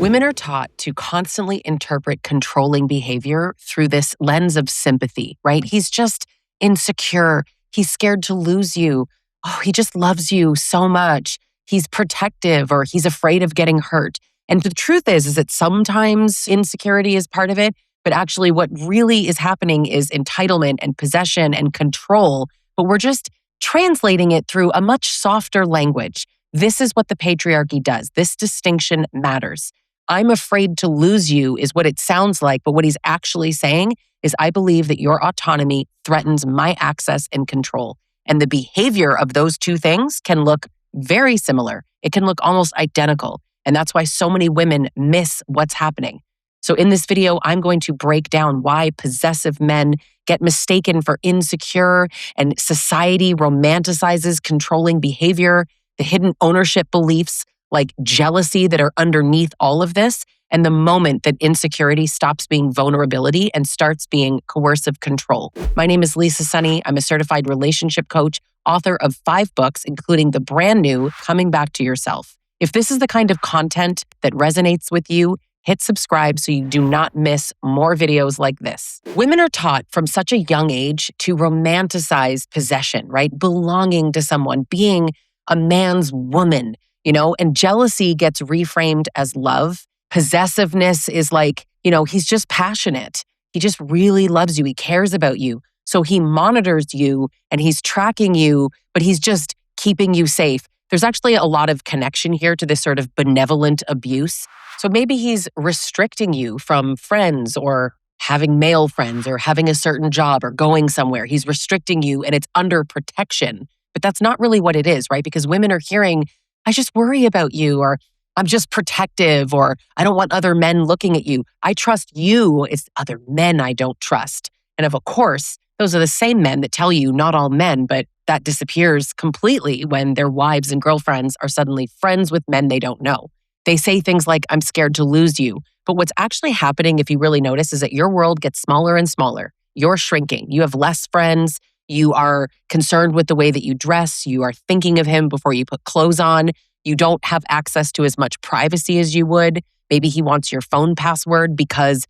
Women are taught to constantly interpret controlling behavior through this lens of sympathy, right? He's just insecure. He's scared to lose you. Oh, he just loves you so much. He's protective or he's afraid of getting hurt. And the truth is that sometimes insecurity is part of it, but actually what really is happening is entitlement and possession and control, but we're just translating it through a much softer language. This is what the patriarchy does. This distinction matters. I'm afraid to lose you is what it sounds like, but what he's actually saying is I believe that your autonomy threatens my access and control. And the behavior of those two things can look very similar. It can look almost identical. And that's why so many women miss what's happening. So in this video, I'm going to break down why possessive men get mistaken for insecure and society romanticizes controlling behavior, the hidden ownership beliefs like jealousy that are underneath all of this, and the moment that insecurity stops being vulnerability and starts being coercive control. My name is Lisa Sonni. I'm a certified relationship coach, author of 5 books, including the brand new Coming Back to Yourself. If this is the kind of content that resonates with you, hit subscribe so you do not miss more videos like this. Women are taught from such a young age to romanticize possession, right? Belonging to someone, being a man's woman, and jealousy gets reframed as love. Possessiveness is like, he's just passionate. He just really loves you. He cares about you. So he monitors you and he's tracking you, but he's just keeping you safe. There's actually a lot of connection here to this sort of benevolent abuse. So maybe he's restricting you from friends or having male friends or having a certain job or going somewhere. He's restricting you and it's under protection. But that's not really what it is, right? Because women are hearing, I just worry about you, or I'm just protective, or I don't want other men looking at you. I trust you. It's other men I don't trust. And of course, those are the same men that tell you not all men, but that disappears completely when their wives and girlfriends are suddenly friends with men they don't know. They say things like, I'm scared to lose you. But what's actually happening, if you really notice, is that your world gets smaller and smaller. You're shrinking. You have less friends. You are concerned with the way that you dress. You are thinking of him before you put clothes on. You don't have access to as much privacy as you would. Maybe he wants your phone password because,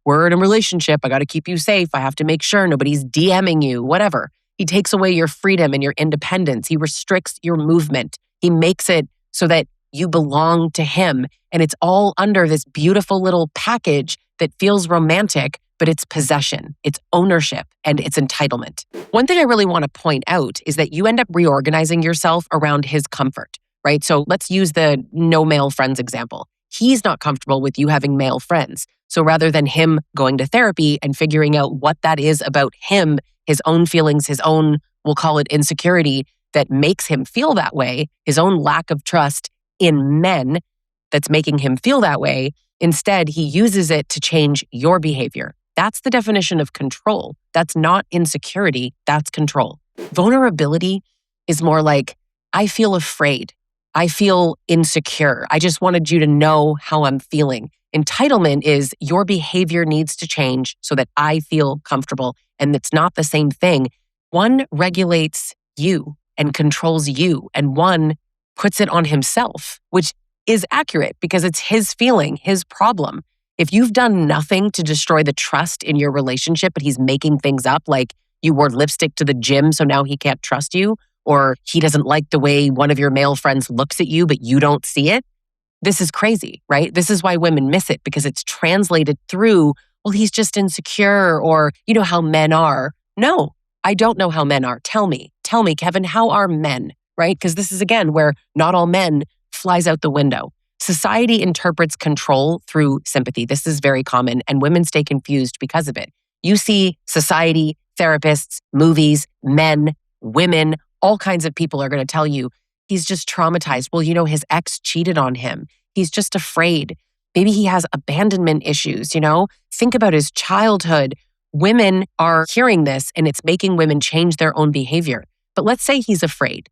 we're in a relationship. I got to keep you safe. I have to make sure nobody's DMing you, whatever. He takes away your freedom and your independence. He restricts your movement. He makes it so that you belong to him. And it's all under this beautiful little package that feels romantic, but it's possession, it's ownership, and it's entitlement. One thing I really want to point out is that you end up reorganizing yourself around his comfort, right? So let's use the no male friends example. He's not comfortable with you having male friends. So rather than him going to therapy and figuring out what that is about him, his own feelings, his own, we'll call it insecurity, that makes him feel that way, his own lack of trust in men that's making him feel that way, instead he uses it to change your behavior. That's the definition of control. That's not insecurity, that's control. Vulnerability is more like, I feel afraid. I feel insecure. I just wanted you to know how I'm feeling. Entitlement is your behavior needs to change so that I feel comfortable. And it's not the same thing. One regulates you and controls you, and one puts it on himself, which is accurate because it's his feeling, his problem. If you've done nothing to destroy the trust in your relationship, but he's making things up like you wore lipstick to the gym, so now he can't trust you, or he doesn't like the way one of your male friends looks at you, but you don't see it, this is crazy, right? This is why women miss it because it's translated through, well, he's just insecure, or you know how men are. No, I don't know how men are. Tell me, Kevin, how are men, right? Because this is again where not all men flies out the window. Society interprets control through sympathy. This is very common, and women stay confused because of it. You see society, therapists, movies, men, women, all kinds of people are going to tell you, he's just traumatized. Well, his ex cheated on him. He's just afraid. Maybe he has abandonment issues, Think about his childhood. Women are hearing this, and it's making women change their own behavior. But let's say he's afraid.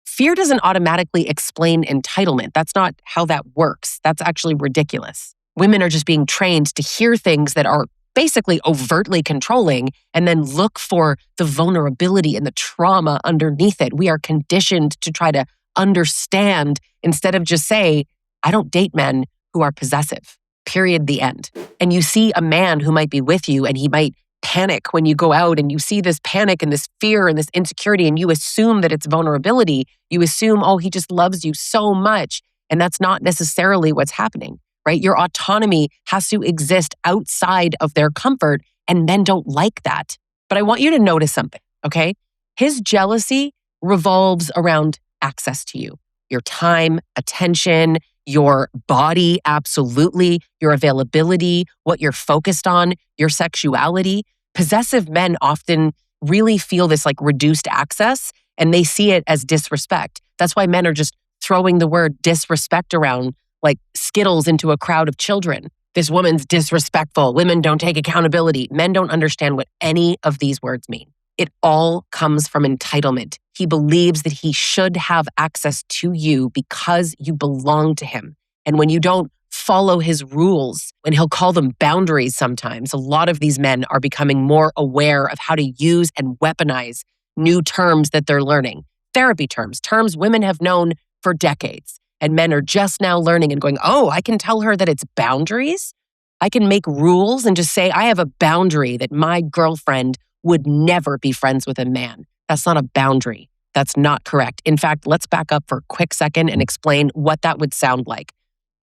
Fear doesn't automatically explain entitlement. That's not how that works. That's actually ridiculous. Women are just being trained to hear things that are basically overtly controlling and then look for the vulnerability and the trauma underneath it. We are conditioned to try to understand instead of just say, I don't date men who are possessive. Period, the end. And you see a man who might be with you and he might panic when you go out, and you see this panic and this fear and this insecurity, and you assume that it's vulnerability. You assume, oh, he just loves you so much. And that's not necessarily what's happening, right? Your autonomy has to exist outside of their comfort, and men don't like that. But I want you to notice something, okay? His jealousy revolves around access to you, your time, attention, your body, absolutely, your availability, what you're focused on, your sexuality. Possessive men often really feel this like reduced access, and they see it as disrespect. That's why men are just throwing the word disrespect around like Skittles into a crowd of children. This woman's disrespectful. Women don't take accountability. Men don't understand what any of these words mean. It all comes from entitlement. He believes that he should have access to you because you belong to him. And when you don't follow his rules, and he'll call them boundaries sometimes, a lot of these men are becoming more aware of how to use and weaponize new terms that they're learning. Therapy terms women have known for decades. And men are just now learning and going, oh, I can tell her that it's boundaries. I can make rules and just say, I have a boundary that my girlfriend would never be friends with a man. That's not a boundary. That's not correct. In fact, let's back up for a quick second and explain what that would sound like.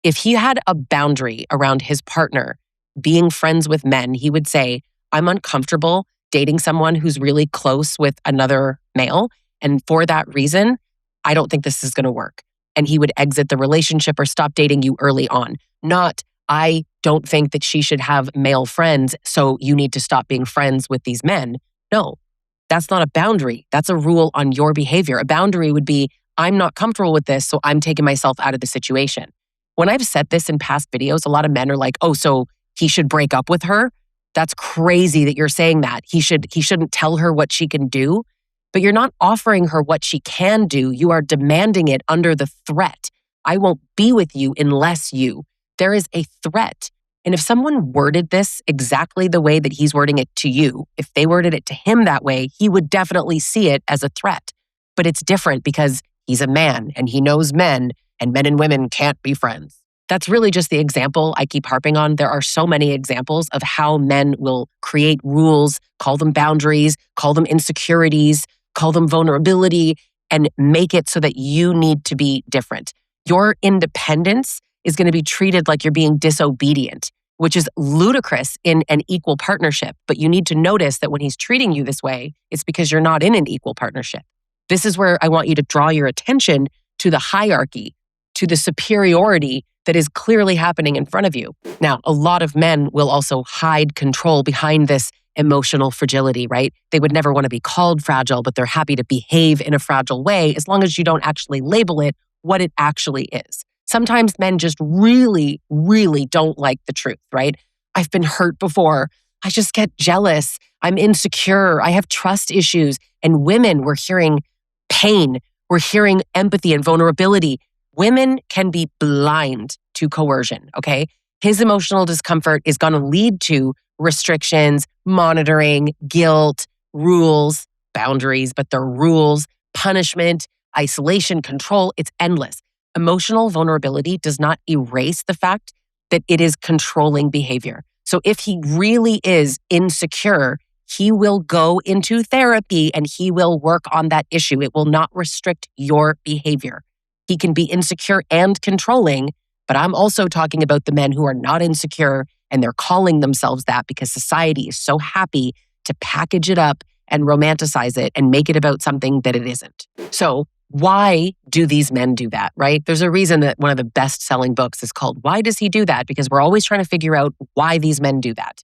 If he had a boundary around his partner being friends with men, he would say, I'm uncomfortable dating someone who's really close with another male. And for that reason, I don't think this is going to work. And he would exit the relationship or stop dating you early on. Not, I don't think that she should have male friends, so you need to stop being friends with these men. No, that's not a boundary. That's a rule on your behavior. A boundary would be, I'm not comfortable with this, so I'm taking myself out of the situation. When I've said this in past videos, a lot of men are like, oh, so he should break up with her? That's crazy that you're saying that. He shouldn't tell her what she can do. But you're not offering her what she can do. You are demanding it under the threat. I won't be with you unless you. There is a threat. And if someone worded this exactly the way that he's wording it to you, if they worded it to him that way, he would definitely see it as a threat. But it's different because he's a man and he knows men, and men and women can't be friends. That's really just the example I keep harping on. There are so many examples of how men will create rules, call them boundaries, call them insecurities, call them vulnerability, and make it so that you need to be different. Your independence is going to be treated like you're being disobedient, which is ludicrous in an equal partnership. But you need to notice that when he's treating you this way, it's because you're not in an equal partnership. This is where I want you to draw your attention to the hierarchy, to the superiority that is clearly happening in front of you. Now, a lot of men will also hide control behind this emotional fragility, right? They would never want to be called fragile, but they're happy to behave in a fragile way as long as you don't actually label it what it actually is. Sometimes men just really, really don't like the truth, right? I've been hurt before. I just get jealous. I'm insecure. I have trust issues. And women, we're hearing pain. We're hearing empathy and vulnerability. Women can be blind to coercion, okay? His emotional discomfort is going to lead to restrictions, monitoring, guilt, rules, boundaries, but they're rules, punishment, isolation, control. It's endless. Emotional vulnerability does not erase the fact that it is controlling behavior. So if he really is insecure, he will go into therapy and he will work on that issue. It will not restrict your behavior. He can be insecure and controlling, but I'm also talking about the men who are not insecure and they're calling themselves that because society is so happy to package it up and romanticize it and make it about something that it isn't. So why do these men do that, right? There's a reason that one of the best-selling books is called Why Does He Do That? Because we're always trying to figure out why these men do that.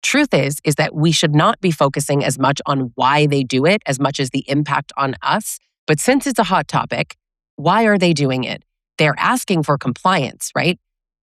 Truth is that we should not be focusing as much on why they do it as much as the impact on us. But since it's a hot topic, why are they doing it? They're asking for compliance, right?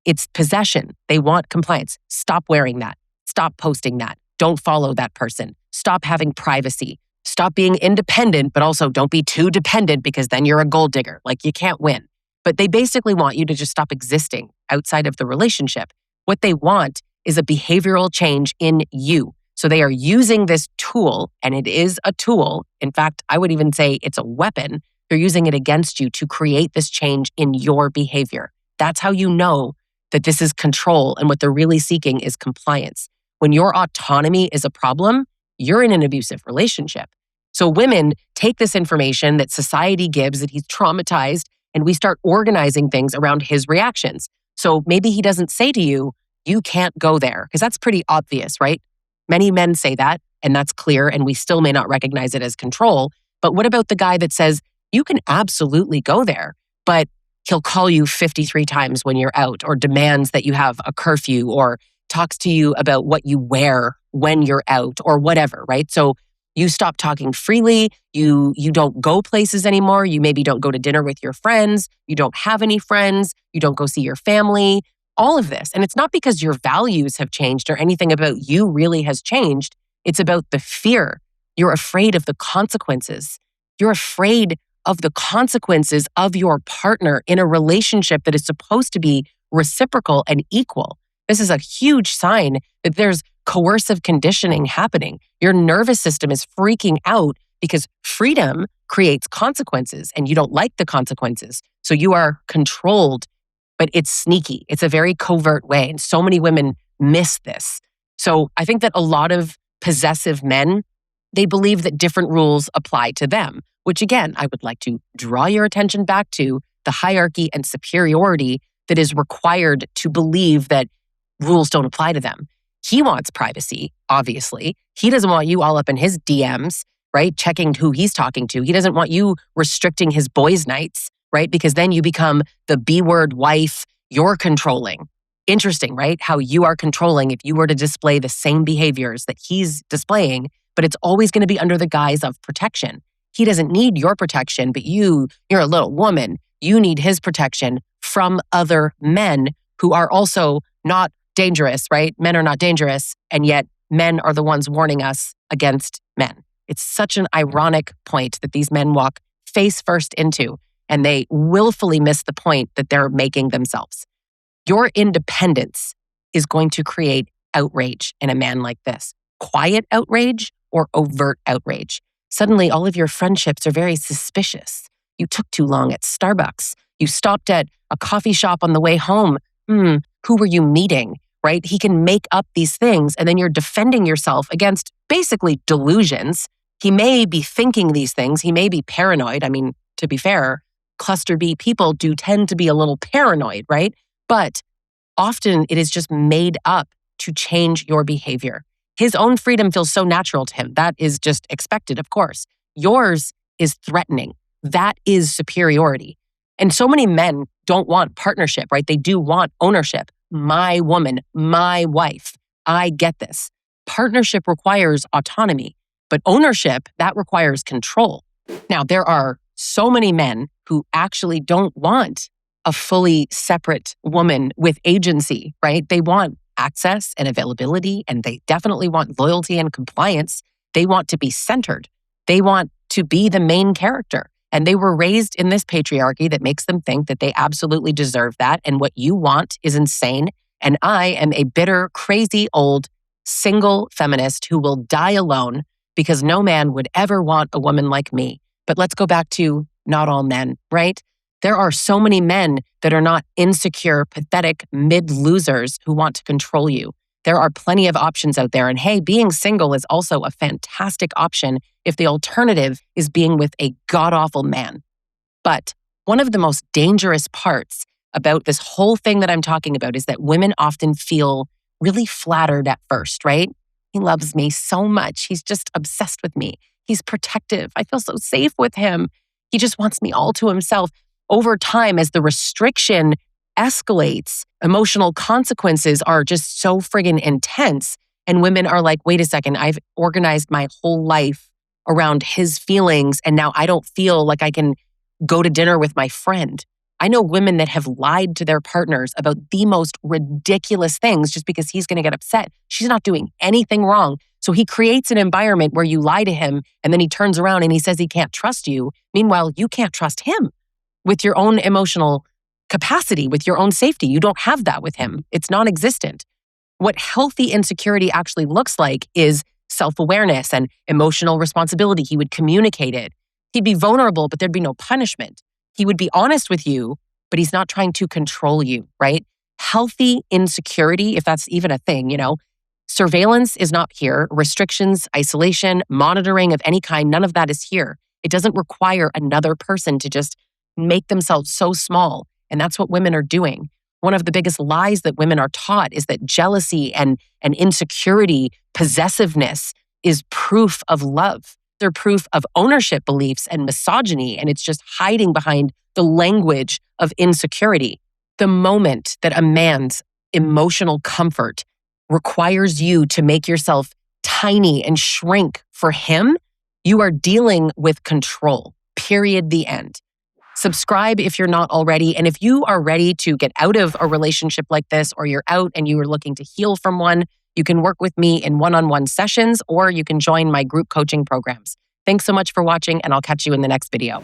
It's possession. They want compliance. Stop wearing that. Stop posting that. Don't follow that person. Stop having privacy. Stop being independent, but also don't be too dependent because then you're a gold digger. Like you can't win. But they basically want you to just stop existing outside of the relationship. What they want is a behavioral change in you. So they are using this tool, and it is a tool. In fact, I would even say it's a weapon. They're using it against you to create this change in your behavior. That's how you know that this is control and what they're really seeking is compliance. When your autonomy is a problem, you're in an abusive relationship. So women take this information that society gives that he's traumatized, and we start organizing things around his reactions. So maybe he doesn't say to you, you can't go there, because that's pretty obvious, right? Many men say that, and that's clear, and we still may not recognize it as control. But what about the guy that says, you can absolutely go there, but he'll call you 53 times when you're out, or demands that you have a curfew, or talks to you about what you wear when you're out, or whatever, right? So you stop talking freely, you don't go places anymore, you maybe don't go to dinner with your friends, you don't have any friends, you don't go see your family, all of this. And it's not because your values have changed or anything about you really has changed. It's about the fear. You're afraid of the consequences. You're afraid of the consequences of your partner in a relationship that is supposed to be reciprocal and equal. This is a huge sign that there's coercive conditioning happening. Your nervous system is freaking out because freedom creates consequences and you don't like the consequences. So you are controlled, but it's sneaky. It's a very covert way. And so many women miss this. So I think that a lot of possessive men, they believe that different rules apply to them, which again, I would like to draw your attention back to the hierarchy and superiority that is required to believe that rules don't apply to them. He wants privacy, obviously. He doesn't want you all up in his DMs, right? Checking who he's talking to. He doesn't want you restricting his boys' nights, right? Because then you become the B-word wife. You're controlling. Interesting, right? How you are controlling if you were to display the same behaviors that he's displaying, but it's always going to be under the guise of protection. He doesn't need your protection, but you're a little woman. You need his protection from other men who are also not dangerous, right? Men are not dangerous, and yet men are the ones warning us against men. It's such an ironic point that these men walk face first into, and they willfully miss the point that they're making themselves. Your independence is going to create outrage in a man like this. Quiet outrage or overt outrage. Suddenly, all of your friendships are very suspicious. You took too long at Starbucks. You stopped at a coffee shop on the way home. Who were you meeting? Right? He can make up these things, and then you're defending yourself against basically delusions. He may be thinking these things. He may be paranoid. I mean, to be fair, cluster B people do tend to be a little paranoid, right? But often it is just made up to change your behavior. His own freedom feels so natural to him. That is just expected, of course. Yours is threatening. That is superiority. And so many men don't want partnership, right? They do want ownership. My woman, my wife. I get this. Partnership requires autonomy, but ownership, that requires control. Now, there are so many men who actually don't want a fully separate woman with agency, right? They want access and availability, and they definitely want loyalty and compliance. They want to be centered. They want to be the main character. And they were raised in this patriarchy that makes them think that they absolutely deserve that. And what you want is insane. And I am a bitter, crazy, old, single feminist who will die alone because no man would ever want a woman like me. But let's go back to not all men, right? There are so many men that are not insecure, pathetic, mid-losers who want to control you. There are plenty of options out there. And hey, being single is also a fantastic option if the alternative is being with a god-awful man. But one of the most dangerous parts about this whole thing that I'm talking about is that women often feel really flattered at first, right? He loves me so much. He's just obsessed with me. He's protective. I feel so safe with him. He just wants me all to himself. Over time, as the restriction escalates, emotional consequences are just so friggin' intense. And women are like, wait a second, I've organized my whole life around his feelings, and now I don't feel like I can go to dinner with my friend. I know women that have lied to their partners about the most ridiculous things just because he's going to get upset. She's not doing anything wrong. So he creates an environment where you lie to him, and then he turns around and he says he can't trust you. Meanwhile, you can't trust him with your own emotional capacity, with your own safety. You don't have that with him. It's non-existent. What healthy insecurity actually looks like is self-awareness and emotional responsibility. He would communicate it. He'd be vulnerable, but there'd be no punishment. He would be honest with you, but he's not trying to control you, right? Healthy insecurity, if that's even a thing, surveillance is not here. Restrictions, isolation, monitoring of any kind, none of that is here. It doesn't require another person to just make themselves so small. And that's what women are doing. One of the biggest lies that women are taught is that jealousy and insecurity, possessiveness is proof of love. They're proof of ownership beliefs and misogyny, and it's just hiding behind the language of insecurity. The moment that a man's emotional comfort requires you to make yourself tiny and shrink for him, you are dealing with control. Period. The end. Subscribe if you're not already. And if you are ready to get out of a relationship like this, or you're out and you are looking to heal from one, you can work with me in one-on-one sessions, or you can join my group coaching programs. Thanks so much for watching, and I'll catch you in the next video.